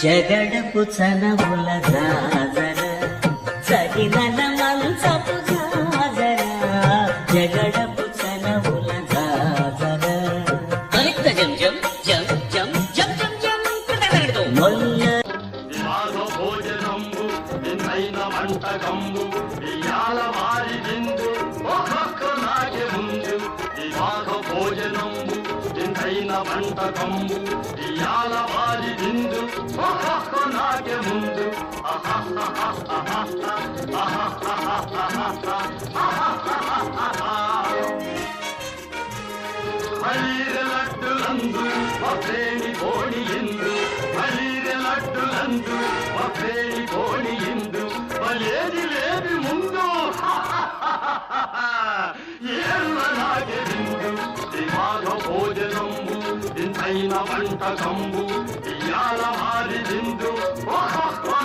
జగడపు చనవుల జాజర సగినల మంచపు జాజర జగడపు చనవుల జాజర అరిక్త జం జం జం జం జం జం జం కృతకరడు మొల్ల వివాహ భోజనంబు నిన్నైన వంటకంబు ఇయాల వారి విందు ఒక్కొక్క నాగే ముందు వివాహ భోజనంబు నిన్నైన వంటకంబు ఇయాల వారి విందు ఒక్కొక్క నాగే ముందు మలీర లడ్డులందు ఒకేని కోడి ఇందు మలీర లడ్డులందు ఒకేని కోడి ఇందు బలేది లేది ముందు ఏళ్ళలాగే విందు దివాగ భోజనంబు ఇంతైన వంటకంబు ఇయాల వారి విందు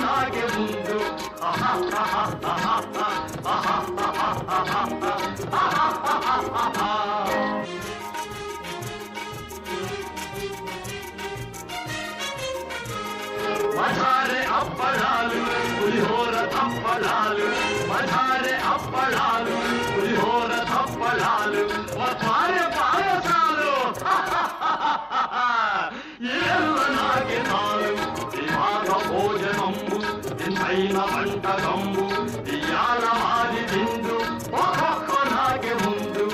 నాగే ముందు మధారే అప్పడాలు పులిహోర తప్పడాలు మధారే అప్పడాలు పులిహోర తప్పడాలు మధారే పాయసాలు ఏళ్ళ నాగే నాలు వివాహ భోజనంబు ఇంతైన వంటకంబు ఇయాల వారి విందు ఒక్కొక్క నాగే ముందు